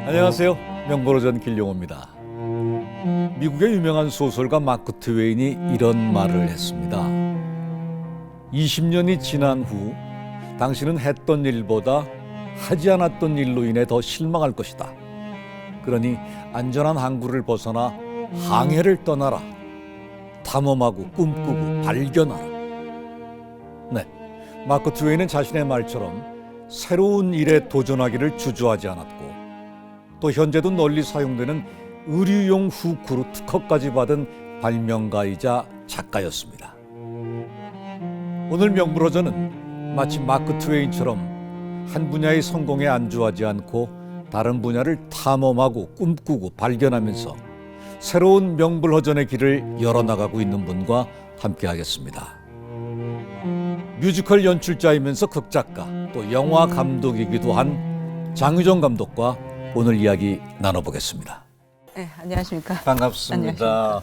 안녕하세요. 명보로전 길용호입니다. 미국의 유명한 소설가 마크 트웨인이 이런 말을 했습니다. 20년이 지난 후 당신은 했던 일보다 하지 않았던 일로 인해 더 실망할 것이다. 그러니 안전한 항구를 벗어나 항해를 떠나라. 탐험하고 꿈꾸고 발견하라. 네, 마크 트웨인은 자신의 말처럼 새로운 일에 도전하기를 주저하지 않았고 또 현재도 널리 사용되는 의류용 후크로 특허까지 받은 발명가이자 작가였습니다. 오늘 명불허전은 마치 마크 트웨인처럼 한 분야의 성공에 안주하지 않고 다른 분야를 탐험하고 꿈꾸고 발견하면서 새로운 명불허전의 길을 열어나가고 있는 분과 함께하겠습니다. 뮤지컬 연출자이면서 극작가 또 영화 감독이기도 한 장유정 감독과 오늘 이야기 나눠보겠습니다. 네, 안녕하십니까. 반갑습니다.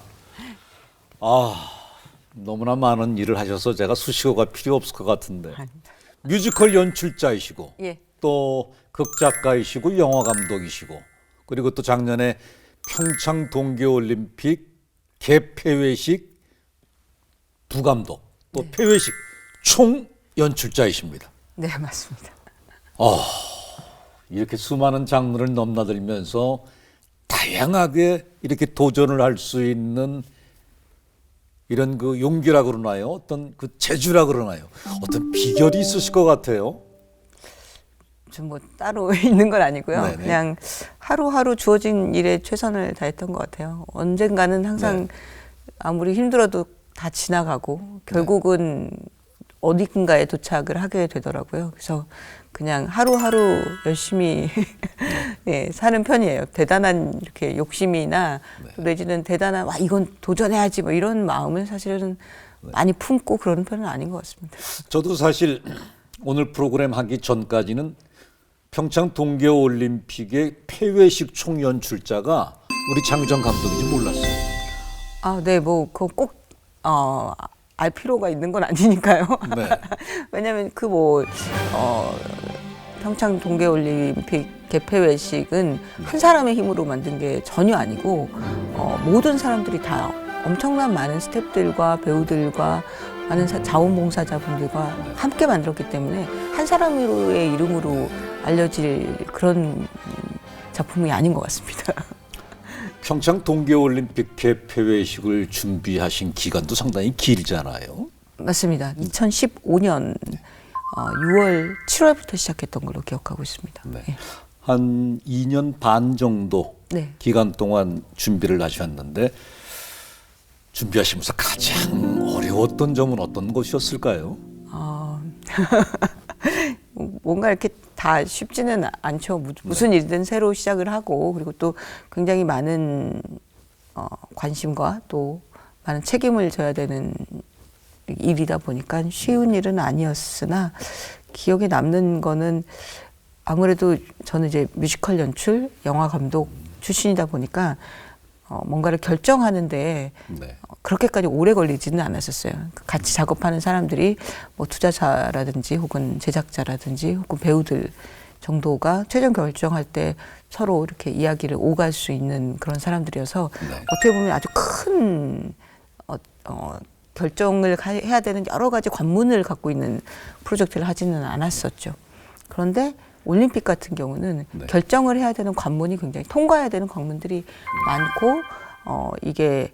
너무나 많은 일을 하셔서 제가 수식어가 필요 없을 것 같은데 뮤지컬 연출자이시고 예. 또 극작가이시고 영화 감독이시고 그리고 또 작년에 평창 동계올림픽 개폐회식 부감독 또 네. 폐회식 총 연출자이십니다. 네, 맞습니다. 이렇게 수많은 장르를 넘나들면서 다양하게 이렇게 도전을 할 수 있는 이런 그 용기라 그러나요? 어떤 그 재주라 그러나요? 어떤 비결이 있으실 것 같아요. 좀 뭐 따로 있는 건 아니고요. 네네. 그냥 하루하루 주어진 일에 최선을 다했던 것 같아요. 언젠가는 항상 아무리 힘들어도 다 지나가고 결국은 어딘가에 도착을 하게 되더라고요. 그래서 그냥 하루하루 열심히 예, 사는 편이에요. 대단한 이렇게 욕심이나 내지는 대단한 이건 도전해야지 뭐 이런 마음을 사실은 많이 품고 그러는 편은 아닌 것 같습니다. 저도 사실 오늘 프로그램 하기 전까지는 평창 동계올림픽의 폐회식 총연출자가 우리 장유정 감독인지 몰랐어요. 네, 뭐 그거 꼭 알 필요가 있는 건 아니니까요. 네. 왜냐하면 평창 동계올림픽 개폐회식은 한 사람의 힘으로 만든 게 전혀 아니고 모든 사람들이 다 엄청난 많은 스태프들과 배우들과 많은 자원봉사자분들과 함께 만들었기 때문에 한 사람의 이름으로 알려질 그런 작품이 아닌 것 같습니다. 평창 동계올림픽 개폐회식을 준비하신 기간도 상당히 길잖아요. 맞습니다. 2015년 6월, 7월부터 시작했던 걸로 기억하고 있습니다. 네. 예. 한 2년 반 정도 네. 기간 동안 준비를 하셨는데 준비하시면서 가장 어려웠던 점은 어떤 것이었을까요? 뭔가 이렇게 다 쉽지는 않죠. 무슨 일이든 새로 시작을 하고 그리고 또 굉장히 많은 관심과 또 많은 책임을 져야 되는 일이다 보니까 쉬운 일은 아니었으나 기억에 남는 거는 아무래도 저는 이제 뮤지컬 연출, 영화 감독 출신이다 보니까 뭔가를 결정하는데 그렇게까지 오래 걸리지는 않았었어요. 같이 작업하는 사람들이 뭐 투자자라든지 혹은 제작자라든지 혹은 배우들 정도가 최종 결정할 때 서로 이렇게 이야기를 오갈 수 있는 그런 사람들이어서 어떻게 보면 아주 큰 결정을 해야 되는 여러 가지 관문을 갖고 있는 프로젝트를 하지는 않았었죠. 그런데 올림픽 같은 경우는 결정을 해야 되는 관문이 굉장히 통과해야 되는 관문들이 많고 이게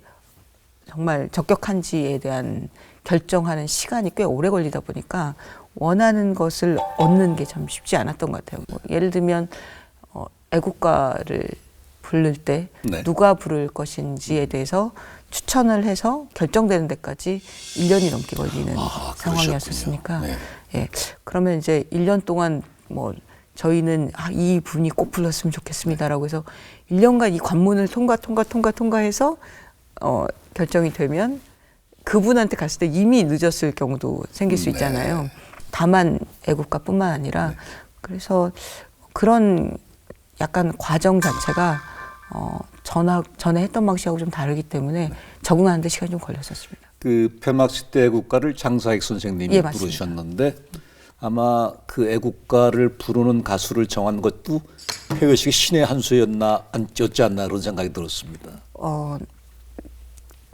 정말 적격한지에 대한 결정하는 시간이 꽤 오래 걸리다 보니까 원하는 것을 얻는 게 참 쉽지 않았던 것 같아요. 뭐 예를 들면 애국가를 부를 때 누가 부를 것인지에 대해서 추천을 해서 결정되는 데까지 1년이 넘게 걸리는 상황이었으니까 예. 그러면 이제 1년 동안 뭐 저희는 이 분이 꼭 불렀으면 좋겠습니다라고 해서 1년간 이 관문을 통과해서 결정이 되면 그분한테 갔을 때 이미 늦었을 경우도 생길 수 있잖아요. 다만 애국가뿐만 아니라 그래서 그런 약간 과정 자체가 전에 했던 방식하고 좀 다르기 때문에 적응하는 데 시간이 좀 걸렸었습니다. 그 폐막식 때 애국가를 장사익 선생님이 예, 맞습니다. 부르셨는데 아마 그 애국가를 부르는 가수를 정한 것도 폐회식의 신의 한 수였나 였지 않나 그런 생각이 들었습니다.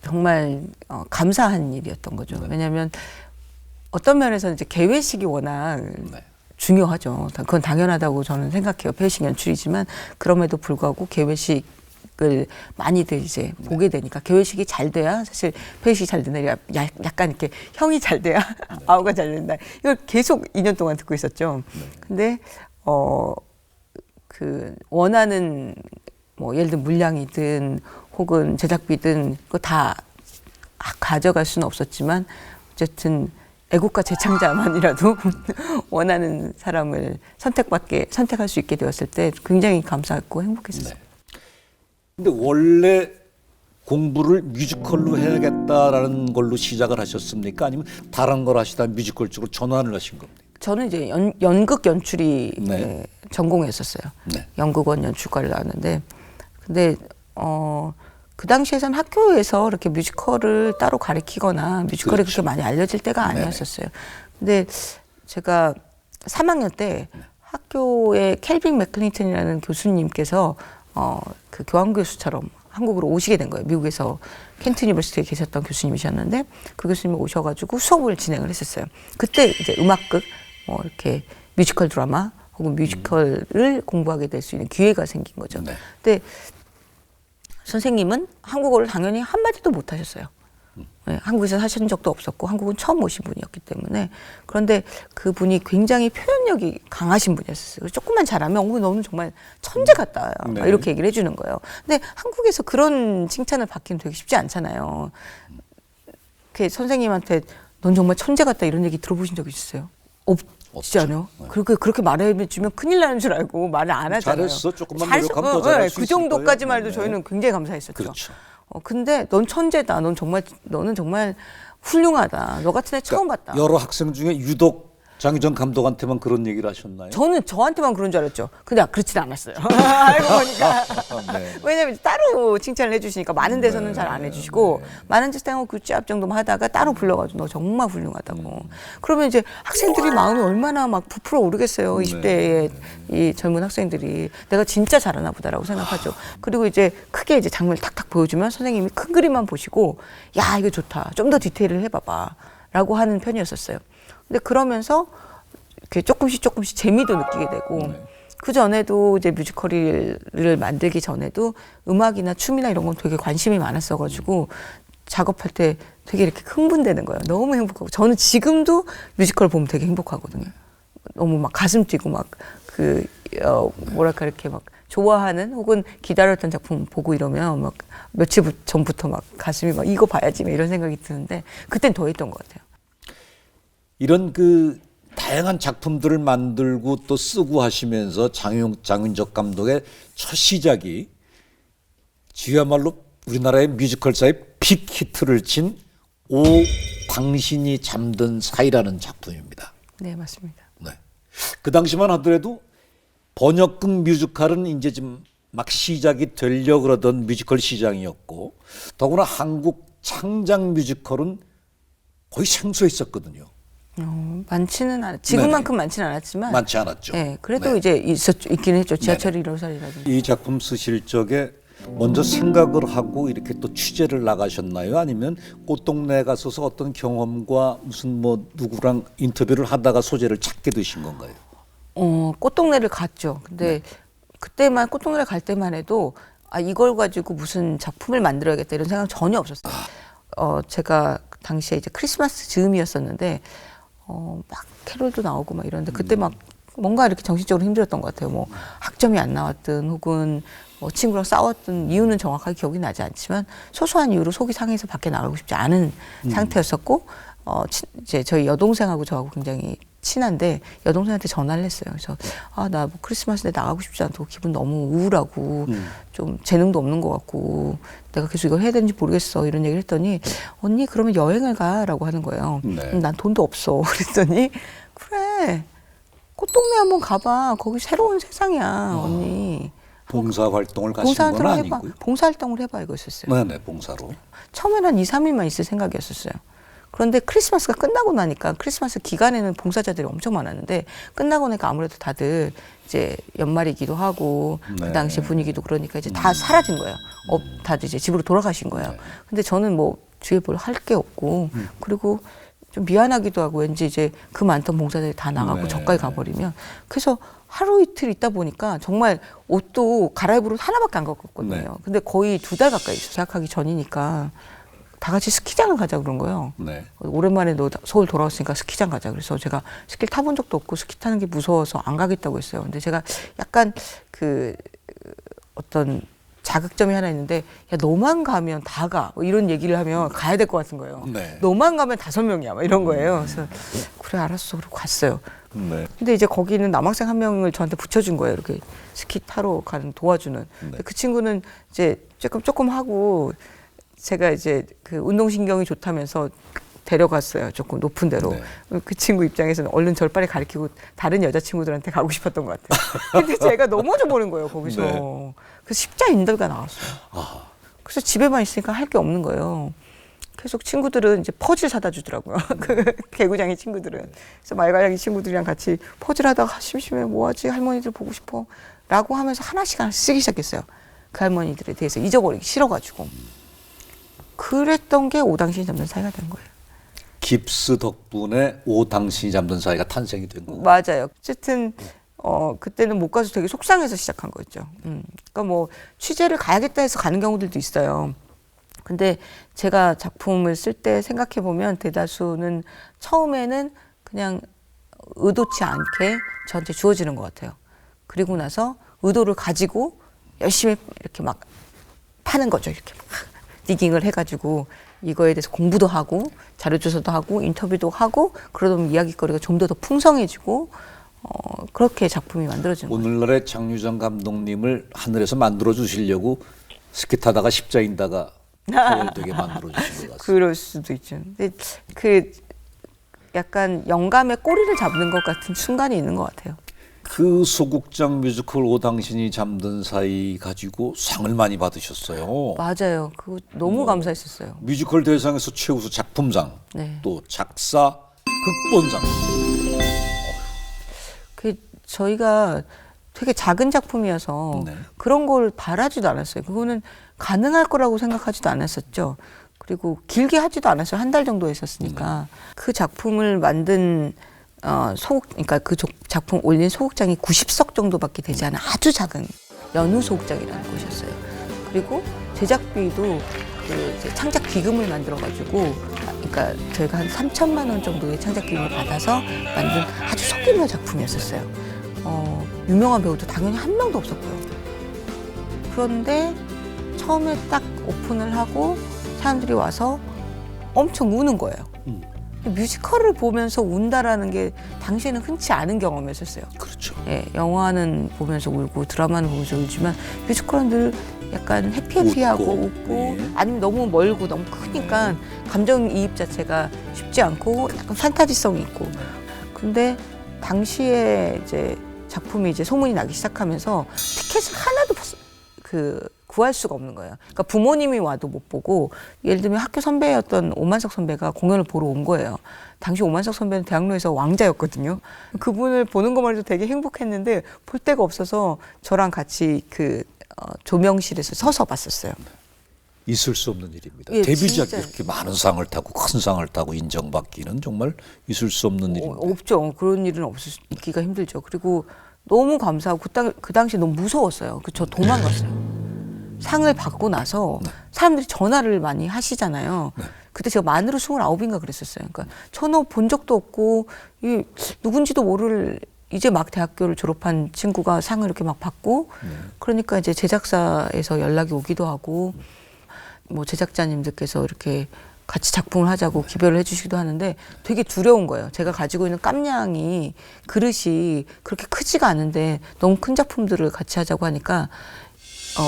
정말 감사한 일이었던 거죠. 왜냐하면 어떤 면에서는 이제 개회식이 워낙 중요하죠. 그건 당연하다고 저는 생각해요. 폐회식 연출이지만 그럼에도 불구하고 개회식을 많이들 이제 보게 되니까 개회식이 잘 돼야 사실 폐회식이 잘 된다. 약간 이렇게 형이 잘 돼야 아우가 잘 된다. 이걸 계속 2년 동안 듣고 있었죠. 근데 그 원하는 뭐 예를 들면 물량이든 혹은 제작비든 그거 다 가져갈 수는 없었지만 어쨌든 애국가 재창자만이라도 원하는 사람을 선택할 수 있게 되었을 때 굉장히 감사했고 행복했었어요. 근데 원래 공부를 뮤지컬로 해야겠다라는 걸로 시작을 하셨습니까? 아니면 다른 걸 하시다 뮤지컬 쪽으로 전환을 하신 겁니까? 저는 이제 연극 연출이 전공했었어요. 네. 연극원 연출과를 나왔는데 근데 그 당시에선 학교에서 이렇게 뮤지컬을 따로 가르치거나 뮤지컬이 그렇게 많이 알려질 때가 아니었었어요. 근데 제가 3학년 때 학교에 켈빈 맥클린턴이라는 교수님께서 그 교환 교수처럼 한국으로 오시게 된 거예요. 미국에서 켄트 유니버시티에 계셨던 교수님이셨는데 그 교수님이 오셔가지고 수업을 진행을 했었어요. 그때 이제 음악극, 뭐 이렇게 뮤지컬 드라마 혹은 뮤지컬을 공부하게 될 수 있는 기회가 생긴 거죠. 근데 선생님은 한국어를 당연히 한마디도 못 하셨어요. 네, 한국에서 하신 적도 없었고 한국은 처음 오신 분이었기 때문에 그런데 그분이 굉장히 표현력이 강하신 분이었어요. 조금만 잘하면 너는 정말 천재 같다 이렇게 얘기를 해주는 거예요. 근데 한국에서 그런 칭찬을 받기는 되게 쉽지 않잖아요. 그 선생님한테 넌 정말 천재 같다 이런 얘기 들어보신 적 있으세요? 없지 않아요? 그렇게 말해주면 큰일 나는 줄 알고 말을 안 하잖아요. 잘했어. 조금만 노력하면 더 잘할 수 있을 그 정도까지만 해도 거예요. 저희는 굉장히 감사했었죠. 그렇죠. 근데 넌 천재다. 너는 정말 훌륭하다. 너 같은 애 처음 봤다. 여러 학생 중에 유독 장희정 감독한테만 그런 얘기를 하셨나요? 저는 저한테만 그런 줄 알았죠. 근데 그렇진 않았어요. 알고 보니까. 왜냐면 따로 칭찬을 해주시니까 많은 데서는 잘 안 해주시고 많은 데서 굿잡 정도만 하다가 따로 불러가지고 너 정말 훌륭하다고. 그러면 이제 학생들이 마음이 얼마나 막 부풀어 오르겠어요. 20대의 이 젊은 학생들이 내가 진짜 잘하나 보다라고 생각하죠. 그리고 이제 크게 이제 장면을 탁탁 보여주면 선생님이 큰 그림만 보시고 야 이거 좋다. 좀 더 디테일을 해봐봐라고 하는 편이었었어요. 근데 그러면서 이렇게 조금씩 재미도 느끼게 되고 그 전에도 이제 뮤지컬을 만들기 전에도 음악이나 춤이나 이런 건 되게 관심이 많았어가지고 작업할 때 되게 이렇게 흥분되는 거예요. 너무 행복하고 저는 지금도 뮤지컬 보면 되게 행복하거든요. 너무 막 가슴 뛰고 막 뭐랄까 이렇게 막 좋아하는 혹은 기다렸던 작품 보고 이러면 막 며칠 전부터 막 가슴이 막 이거 봐야지 이런 생각이 드는데 그땐 더 했던 것 같아요. 이런 그 다양한 작품들을 만들고 또 쓰고 하시면서 장윤적 감독의 첫 시작이 지야말로 우리나라의 뮤지컬사의 빅 히트를 친 오 당신이 잠든 사이라는 작품입니다. 네, 맞습니다. 네. 그 당시만 하더라도 번역극 뮤지컬은 이제 좀 막 시작이 되려고 그러던 뮤지컬 시장이었고 더구나 한국 창작 뮤지컬은 거의 생소했었거든요. 많지는 지금만큼 많지는 않았지만 많지 않았죠. 네, 그래도 이제 있긴 했죠. 지하철 1호선이라든지. 이 작품 쓰실 적에 먼저 생각을 하고 이렇게 또 취재를 나가셨나요? 아니면 꽃동네 가서서 어떤 경험과 무슨 뭐 누구랑 인터뷰를 하다가 소재를 찾게 되신 건가요? 꽃동네를 갔죠. 근데 그때만 꽃동네를 갈 때만 해도 이걸 가지고 무슨 작품을 만들어야겠다 이런 생각 전혀 없었어요. 제가 당시에 이제 크리스마스 즈음이었었는데 막 캐롤도 나오고 막 이런데 그때 막 뭔가 이렇게 정신적으로 힘들었던 것 같아요. 뭐 학점이 안 나왔든 혹은 뭐 친구랑 싸웠던 이유는 정확하게 기억이 나지 않지만 소소한 이유로 속이 상해서 밖에 나가고 싶지 않은 상태였었고 이제 저희 여동생하고 저하고 굉장히 친한데 여동생한테 전화를 했어요. 그래서 나 뭐 크리스마스에 나가고 싶지 않고 기분 너무 우울하고 좀 재능도 없는 것 같고 내가 계속 이걸 해야 되는지 모르겠어 이런 얘기를 했더니 언니 그러면 여행을 가라고 하는 거예요. 난 돈도 없어. 그랬더니 그래 꽃동네 한번 가봐. 거기 새로운 세상이야 언니. 봉사 활동을 가신 건 아니고요. 봉사활동을 해봐 이거였었어요. 네, 봉사로. 처음에는 한 2, 3일만 있을 생각이었었어요. 그런데 크리스마스가 끝나고 나니까 크리스마스 기간에는 봉사자들이 엄청 많았는데 끝나고 나니까 아무래도 다들 이제 연말이기도 하고 네. 그 당시 분위기도 그러니까 이제 다 사라진 거예요. 다들 이제 집으로 돌아가신 거예요. 근데 저는 뭐 주위에 뭘 할 게 없고 그리고 좀 미안하기도 하고 왠지 이제 그 많던 봉사자들이 다 나가고 네. 저까지 가버리면 그래서 하루 이틀 있다 보니까 정말 옷도 갈아입을 옷 하나밖에 안 갖고 왔거든요. 네. 근데 거의 2달 가까이 시작하기 전이니까 다 같이 스키장을 가자 그런 거예요. 네. 오랜만에 너 서울 돌아왔으니까 스키장 가자. 그래서 제가 스키를 타본 적도 없고 스키 타는 게 무서워서 안 가겠다고 했어요. 근데 제가 약간 그 어떤 자극점이 하나 있는데 야 너만 가면 다 가. 뭐 이런 얘기를 하면 가야 될 것 같은 거예요. 네. 너만 가면 5명이야. 막 이런 거예요. 그래서 그래 알았어. 그리고 갔어요. 네. 근데 이제 거기는 남학생 한 명을 저한테 붙여준 거예요. 이렇게 스키 타러 가는 도와주는. 근데 그 친구는 이제 조금 하고 제가 이제 그 운동신경이 좋다면서 데려갔어요. 조금 높은 데로. 네. 그 친구 입장에서는 얼른 절 빨리 가리키고 다른 여자친구들한테 가고 싶었던 것 같아요. 근데 제가 넘어져 버린 거예요. 거기서. 네. 그래서 십자인대가 나왔어요. 아, 그래서 집에만 있으니까 할 게 없는 거예요. 계속 친구들은 이제 퍼즐 사다 주더라고요. 그 개구장이 친구들은. 그래서 말괄량이 친구들이랑 같이 퍼즐 하다가 심심해 뭐하지 할머니들 보고 싶어 라고 하면서 하나씩 쓰기 시작했어요. 그 할머니들에 대해서 잊어버리기 싫어가지고. 그랬던 게 오당신이 잡는 사이가 된 거예요. 깁스 덕분에 오당신이 잡는 사이가 탄생이 된 거고. 맞아요. 어쨌든 그때는 못 가서 되게 속상해서 시작한 거죠. 그러니까 뭐 취재를 가야겠다 해서 가는 경우들도 있어요. 근데 제가 작품을 쓸 때 생각해 보면 대다수는 처음에는 그냥 의도치 않게 저한테 주어지는 것 같아요. 그리고 나서 의도를 가지고 열심히 이렇게 막 파는 거죠. 이렇게 막 디깅을 해가지고 이거에 대해서 공부도 하고 자료 조사도 하고 인터뷰도 하고 그러다 보면 이야기거리가 좀 더 풍성해지고 그렇게 작품이 만들어지는 거예요. 오늘날의 장유정 감독님을 하늘에서 만들어 주시려고 스키 타다가 십자인다가 되게 만들어 주신 것 같습니다. 그럴 수도 있죠. 근데 그 약간 영감의 꼬리를 잡는 것 같은 순간이 있는 것 같아요. 그 소극장 뮤지컬 오당신이 잠든 사이 가지고 상을 많이 받으셨어요. 맞아요. 그거 너무 감사했었어요. 뮤지컬 대상에서 최우수 작품상, 네. 또 작사, 극본상. 그 저희가 되게 작은 작품이어서 네. 그런 걸 바라지도 않았어요. 그거는 가능할 거라고 생각하지도 않았었죠. 그리고 길게 하지도 않았어요. 한 달 정도 했었으니까. 그 작품을 만든 그러니까 그 작품 올린 소극장이 90석 정도밖에 되지 않은 아주 작은 연우 소극장이라는 곳이었어요. 그리고 제작비도 그 이제 창작 기금을 만들어가지고, 그러니까 저희가 한 3천만 원 정도의 창작 기금을 받아서 만든 아주 소규모 작품이었었어요. 유명한 배우도 당연히 한 명도 없었고요. 그런데 처음에 딱 오픈을 하고 사람들이 와서 엄청 우는 거예요. 뮤지컬을 보면서 운다라는 게 당시에는 흔치 않은 경험이었어요. 그렇죠. 예, 영화는 보면서 울고 드라마는 보면서 울지만 뮤지컬은 늘 약간 해피해피하고 웃고 네. 아니면 너무 멀고 너무 크니까 감정이입 자체가 쉽지 않고 약간 판타지성이 있고. 근데 당시에 이제 작품이 이제 소문이 나기 시작하면서 티켓을 하나도 구할 수가 없는 거예요. 그러니까 부모님이 와도 못 보고, 예를 들면 학교 선배였던 오만석 선배가 공연을 보러 온 거예요. 당시 오만석 선배는 대학로에서 왕자였거든요. 그분을 보는 것만 해도 되게 행복했는데 볼 데가 없어서 저랑 같이 조명실에서 서서 봤었어요. 있을 수 없는 일입니다. 예, 데뷔작이 진짜. 이렇게 많은 상을 타고 큰 상을 타고 인정받기는 정말 있을 수 없는 일입니다. 없죠. 그런 일은 있기가 힘들죠. 그리고 너무 감사하고 그 당시 너무 무서웠어요. 저 도망갔어요. 상을 받고 나서 사람들이 전화를 많이 하시잖아요. 그때 제가 만으로 29인가 그랬었어요. 그러니까 전화 본 적도 없고 누군지도 모를 이제 막 대학교를 졸업한 친구가 상을 이렇게 막 받고, 그러니까 이제 제작사에서 연락이 오기도 하고 뭐 제작자님들께서 이렇게 같이 작품을 하자고 기별을 해주시기도 하는데 되게 두려운 거예요. 제가 가지고 있는 깜냥이 그릇이 그렇게 크지가 않은데 너무 큰 작품들을 같이 하자고 하니까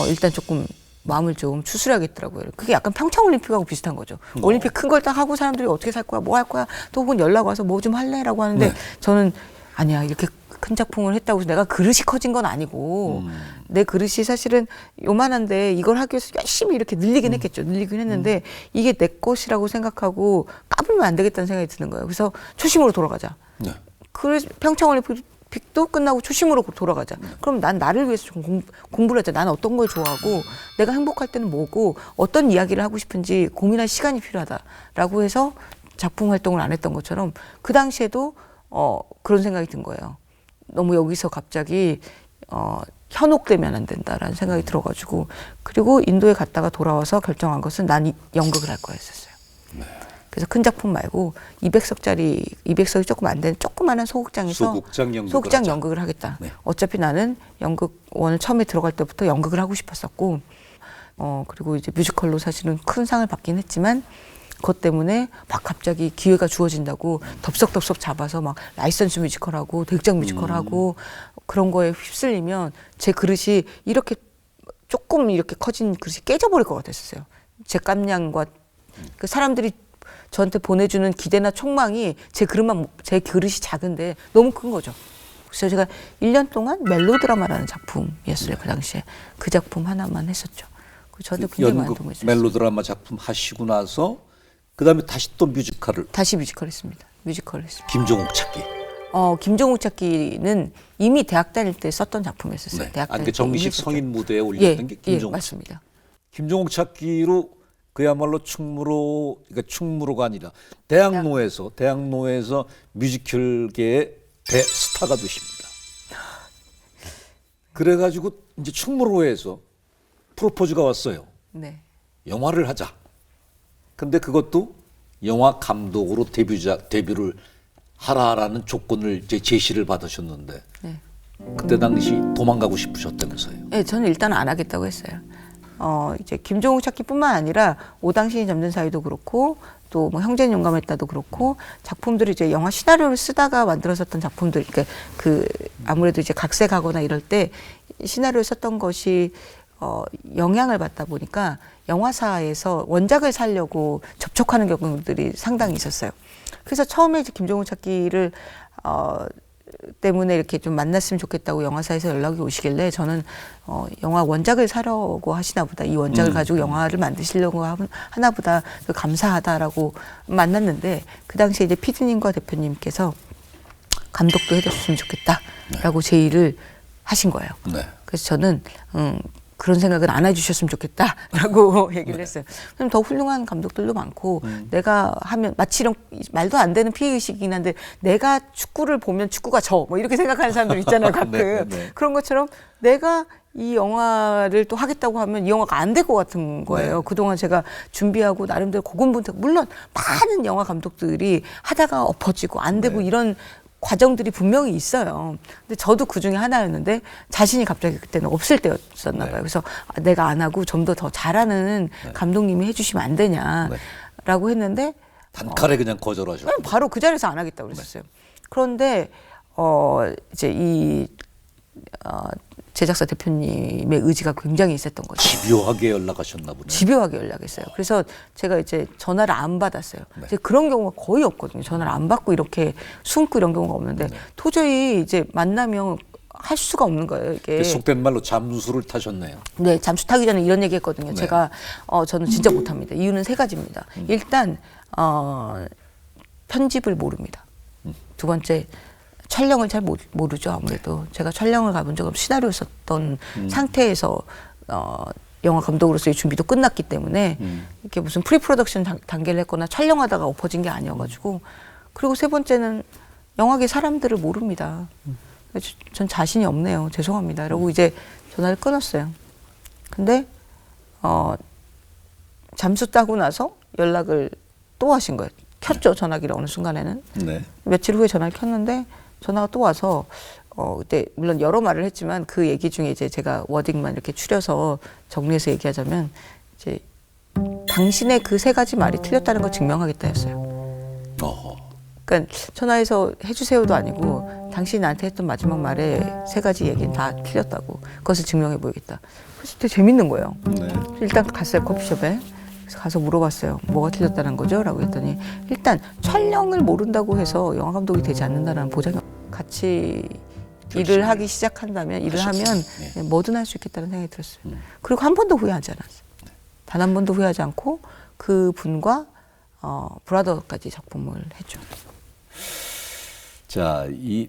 일단 조금 마음을 좀 추스려야겠더라고요. 그게 약간 평창올림픽하고 비슷한 거죠. 올림픽 큰 걸 딱 하고 사람들이 어떻게 살 거야, 뭐 할 거야, 또 혹은 연락 와서 뭐 좀 할래라고 하는데 저는 아니야, 이렇게 큰 작품을 했다고 해서 내가 그릇이 커진 건 아니고 내 그릇이 사실은 요만한데 이걸 하기 위해서 열심히 이렇게 늘리긴 했겠죠. 늘리긴 했는데 이게 내 것이라고 생각하고 까불면 안 되겠다는 생각이 드는 거예요. 그래서 초심으로 돌아가자. 네. 그래서 평창올림픽도 끝나고 초심으로 돌아가자. 그럼 난 나를 위해서 좀 공부를 하자. 나는 어떤 걸 좋아하고 내가 행복할 때는 뭐고 어떤 이야기를 하고 싶은지 고민할 시간이 필요하다라고 해서 작품 활동을 안 했던 것처럼 그 당시에도 그런 생각이 든 거예요. 너무 여기서 갑자기 현혹되면 안 된다라는 생각이 들어가지고 그리고 인도에 갔다가 돌아와서 결정한 것은 난 연극을 할 거였었어요. 네. 그래서 큰 작품 말고 200석짜리 200석이 조금 안 되는 조그마한 소극장 연극을 하겠다. 네. 어차피 나는 연극원을 처음에 들어갈 때부터 연극을 하고 싶었었고 그리고 이제 뮤지컬로 사실은 큰 상을 받긴 했지만 그것 때문에 막 갑자기 기회가 주어진다고 덥석덥석 잡아서 막 라이선스 뮤지컬하고 대극장 뮤지컬하고 그런 거에 휩쓸리면 제 그릇이 이렇게 조금 이렇게 커진 그릇이 깨져버릴 것 같았어요. 제 깜냥과 그 사람들이 저한테 보내주는 기대나 촉망이 제 그릇이 작은데 너무 큰 거죠. 그래서 제가 1년 동안 멜로드라마라는 작품이었어요. 그 당시에 그 작품 하나만 했었죠. 저도 굉장히 많은 도움을 줬어요. 멜로드라마 작품 하시고 나서 그다음에 다시 또 뮤지컬을 다시 뮤지컬 했습니다. 김종욱 찾기. 김종욱 찾기는 이미 대학 다닐 때 썼던 작품이었어요. 네. 대학 다닐 그 때 정식 이미 성인 무대에 올렸던 게 김종욱. 맞습니다. 김종욱 찾기로 그야말로 그러니까 충무로가 아니라 대학로에서 뮤지컬계의 대스타가 되십니다. 그래가지고 이제 충무로에서 프로포즈가 왔어요. 네. 영화를 하자. 근데 그것도 영화 감독으로 데뷔를 하라라는 조건을 이제 제시를 받으셨는데 네. 그때 당시 도망가고 싶으셨다면서요. 네, 저는 일단 안 하겠다고 했어요. 이제 김종욱 찾기뿐만 아니라 오당신이 잠든 사이도 그렇고 또 뭐 형제는 용감했다도 그렇고 작품들이 이제 영화 시나리오를 쓰다가 만들어졌던 작품들, 그 아무래도 이제 각색하거나 이럴 때 시나리오 썼던 것이 영향을 받다 보니까 영화사에서 원작을 살려고 접촉하는 경우들이 상당히 있었어요. 그래서 처음에 이제 김종욱 찾기를 때문에 이렇게 좀 만났으면 좋겠다고 영화사에서 연락이 오시길래 저는 영화 원작을 사려고 하시나 보다. 이 원작을 가지고 영화를 만드시려고 하나 보다. 감사하다라고 만났는데 그 당시에 이제 피디님과 대표님께서 감독도 해줬으면 좋겠다라고 제의를 하신 거예요. 네. 그래서 저는 그런 생각은 안 해주셨으면 좋겠다라고 얘기를 했어요. 그럼 더 훌륭한 감독들도 많고 내가 하면 마치 이런 말도 안 되는 피해의식이긴 한데 내가 축구를 보면 축구가 져 뭐 이렇게 생각하는 사람들 있잖아요. 가끔. 네. 그런 것처럼 내가 이 영화를 또 하겠다고 하면 이 영화가 안 될 것 같은 거예요. 네. 그동안 제가 준비하고 나름대로 고군분투 물론 많은 영화 감독들이 하다가 엎어지고 안 되고 이런 과정들이 분명히 있어요. 근데 저도 그 중에 하나였는데 자신이 갑자기 그때는 없을 때였었나 봐요. 그래서 내가 안 하고 좀 더 잘하는 감독님이 해주시면 안 되냐라고 했는데 단칼에 그냥 거절하셨어요. 바로 그 자리에서 안 하겠다고 그랬었어요. 그런데 이제 이 제작사 대표님의 의지가 굉장히 있었던 거죠. 집요하게 연락하셨나 보네요. 집요하게 연락했어요. 그래서 제가 이제 전화를 안 받았어요. 이제 그런 경우가 거의 없거든요. 전화를 안 받고 이렇게 숨고 이런 경우가 없는데 도저히 이제 만나면 할 수가 없는 거예요. 이게 속된 말로 잠수를 타셨네요. 네, 잠수 타기 전에 이런 얘기 했거든요. 제가 저는 진짜 못합니다. 이유는 3가지입니다. 일단 편집을 모릅니다. 두 번째 촬영을 잘 모르죠. 아무래도 제가 촬영을 가본 적 없고 시나리오 썼던 상태에서 영화 감독으로서의 준비도 끝났기 때문에 이렇게 무슨 프리프로덕션 단계를 했거나 촬영하다가 엎어진 게 아니어가지고 그리고 3번째는 영화계 사람들을 모릅니다. 전 자신이 없네요. 죄송합니다. 이러고 이제 전화를 끊었어요. 근데 잠수 따고 나서 연락을 또 하신 거예요. 켰죠. 전화기를 어느 순간에는. 네. 며칠 후에 전화를 켰는데 전화가 또 와서 그때 물론 여러 말을 했지만 그 얘기 중에 이제 제가 워딩만 이렇게 추려서 정리해서 얘기하자면 이제 당신의 그 3가지 말이 틀렸다는 걸 증명하겠다 했어요. 그러니까 전화해서 해주세요도 아니고 당신이 나한테 했던 마지막 말에 3가지 얘기는 다 틀렸다고. 그것을 증명해 보이겠다. 그래서 되게 재밌는 거예요. 네. 일단 갔어요. 커피숍에. 그래서 가서 물어봤어요. 뭐가 틀렸다는 거죠? 라고 했더니 일단 촬영을 모른다고 해서 영화 감독이 되지 않는다는 보장이 같이 일을 하기 시작한다면, 일을 하면 네. 뭐든 할 수 있겠다는 생각이 들었어요. 그리고 한 번도 후회하지 않았어요. 단 한 번도 후회하지 않고 그 분과 브라더까지 작품을 했죠. 자, 이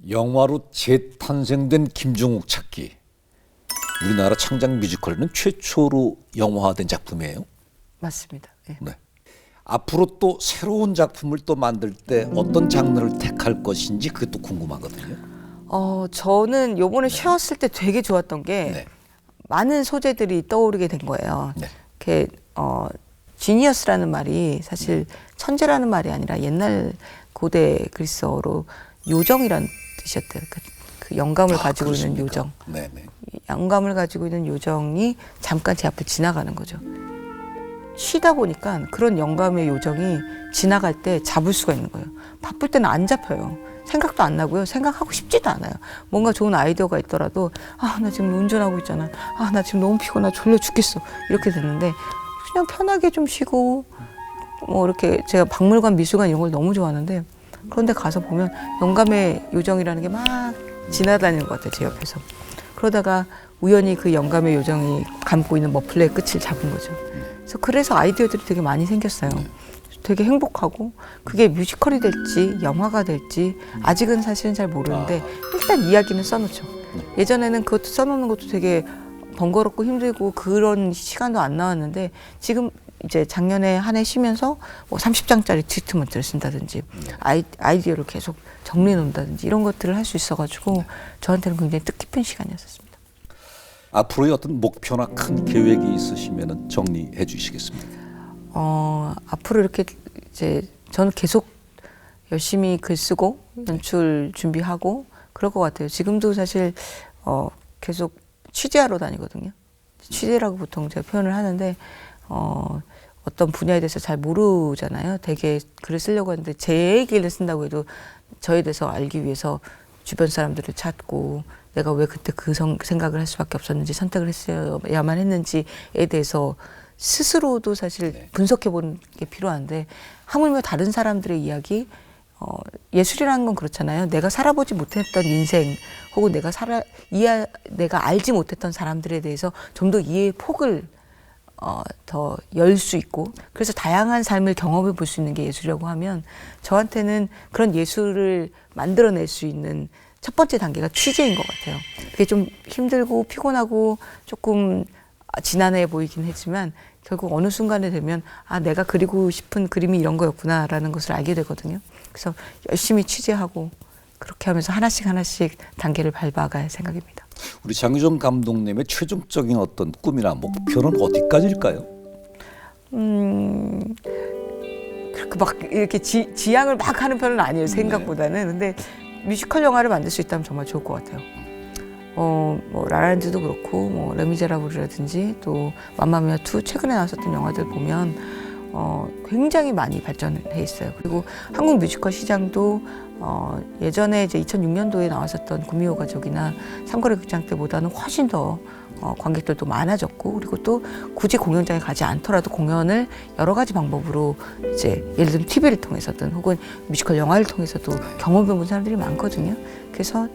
영화로 재탄생된 김종욱 찾기. 우리나라 창작 뮤지컬에는 최초로 영화화된 작품이에요. 맞습니다. 예. 네. 앞으로 또 새로운 작품을 또 만들 때 어떤 장르를 택할 것인지 그것도 궁금하거든요. 저는 요번에 쉬었을 때 되게 좋았던 게 네. 많은 소재들이 떠오르게 된 거예요. 네. 이렇게 지니어스라는 말이 사실 천재라는 말이 아니라 옛날 고대 그리스어로 요정이라는 뜻이었대요. 그 영감을 가지고 있는 그렇습니까? 요정. 네네. 영감을 가지고 있는 요정이 잠깐 제 앞을 지나가는 거죠. 쉬다 보니까 그런 영감의 요정이 지나갈 때 잡을 수가 있는 거예요. 바쁠 때는 안 잡혀요. 생각도 안 나고요. 생각하고 싶지도 않아요. 뭔가 좋은 아이디어가 있더라도 나 지금 운전하고 있잖아. 나 지금 너무 피곤해. 졸려 죽겠어. 이렇게 됐는데 그냥 편하게 좀 쉬고 뭐 이렇게 제가 박물관, 미술관 이런 걸 너무 좋아하는데 그런데 가서 보면 영감의 요정이라는 게 막 지나다니는 것 같아요. 제 옆에서. 그러다가 우연히 그 영감의 요정이 감고 있는 머플러의 끝을 잡은 거죠. 그래서 아이디어들이 되게 많이 생겼어요. 되게 행복하고 그게 뮤지컬이 될지 영화가 될지 아직은 사실은 잘 모르는데 일단 이야기는 써놓죠. 예전에는 그것도 써놓는 것도 되게 번거롭고 힘들고 그런 시간도 안 나왔는데 지금 이제 작년에 한 해 쉬면서 뭐 30장짜리 트리트먼트를 쓴다든지 아이디어를 계속 정리해 놓는다든지 이런 것들을 할 수 있어가지고 저한테는 굉장히 뜻깊은 시간이었습니다. 앞으로의 어떤 목표나 큰 계획이 있으시면 정리해 주시겠습니까? 앞으로 이렇게 이제 저는 계속 열심히 글 쓰고 연출 준비하고 그럴 것 같아요. 지금도 사실 계속 취재하러 다니거든요. 취재라고 보통 제가 표현을 하는데 어떤 분야에 대해서 잘 모르잖아요. 되게 글을 쓰려고 하는데 제 얘기를 쓴다고 해도 저에 대해서 알기 위해서 주변 사람들을 찾고 내가 왜 그때 그 생각을 할 수밖에 없었는지 선택을 했어야만 했는지에 대해서 스스로도 사실 분석해보는 게 필요한데 하물며 다른 사람들의 이야기 예술이라는 건 그렇잖아요. 내가 살아보지 못했던 인생 혹은 내가 알지 못했던 사람들에 대해서 좀 더 이해의 폭을 더 열 수 있고 그래서 다양한 삶을 경험해 볼 수 있는 게 예술이라고 하면 저한테는 그런 예술을 만들어낼 수 있는 첫 번째 단계가 취재인 것 같아요. 그게 좀 힘들고 피곤하고 조금 지난해 보이긴 했지만 결국 어느 순간에 되면 내가 그리고 싶은 그림이 이런 거였구나라는 것을 알게 되거든요. 그래서 열심히 취재하고 그렇게 하면서 하나씩 단계를 밟아갈 생각입니다. 우리 장유정 감독님의 최종적인 어떤 꿈이나 목표는 어디까지일까요? 그렇게 막 이렇게 지향을 막 하는 편은 아니에요. 생각보다는. 근데 뮤지컬 영화를 만들 수 있다면 정말 좋을 것 같아요. 뭐 라라랜드도 그렇고 뭐 레미제라블이라든지 또 맘마미아 2 최근에 나왔었던 영화들 보면 굉장히 많이 발전해 있어요. 그리고 한국 뮤지컬 시장도 예전에 이제 2006년도에 나왔었던 구미호 가족이나 삼거리 극장 때보다는 훨씬 더 관객들도 많아졌고 그리고 또 굳이 공연장에 가지 않더라도 공연을 여러 가지 방법으로 이제 예를 들면 TV를 통해서든 혹은 뮤지컬 영화를 통해서도 경험해 본 사람들이 많거든요. 그래서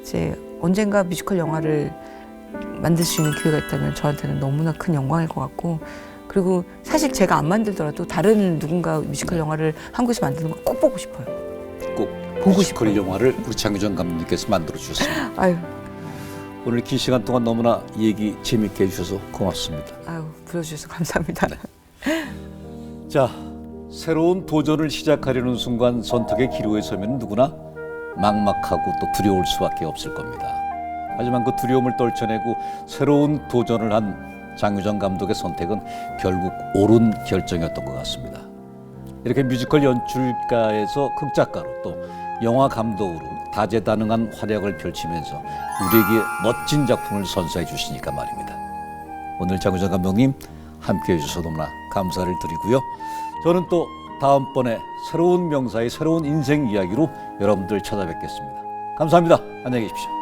이제 언젠가 뮤지컬 영화를 만들 수 있는 기회가 있다면 저한테는 너무나 큰 영광일 것 같고 그리고 사실 제가 안 만들더라도 다른 누군가 뮤지컬 영화를 한국에서 만드는 걸 꼭 보고 싶어요. 꼭 보고 뮤지컬 싶어요. 영화를 우리 장유정 감독님께서 만들어 주셨습니다. 아유, 오늘 긴 시간 동안 너무나 얘기 재밌게 해주셔서 고맙습니다. 불러주셔서 감사합니다. 자, 새로운 도전을 시작하려는 순간 선택의 기로에 서면 누구나 막막하고 또 두려울 수밖에 없을 겁니다. 하지만 그 두려움을 떨쳐내고 새로운 도전을 한 장유정 감독의 선택은 결국 옳은 결정이었던 것 같습니다. 이렇게 뮤지컬 연출가에서 극작가로 또 영화 감독으로 다재다능한 활약을 펼치면서 우리에게 멋진 작품을 선사해 주시니까 말입니다. 오늘 장유정 감독님 함께해 주셔서 너무나 감사를 드리고요. 저는 또 다음번에 새로운 명사의 새로운 인생 이야기로 여러분들 찾아뵙겠습니다. 감사합니다. 안녕히 계십시오.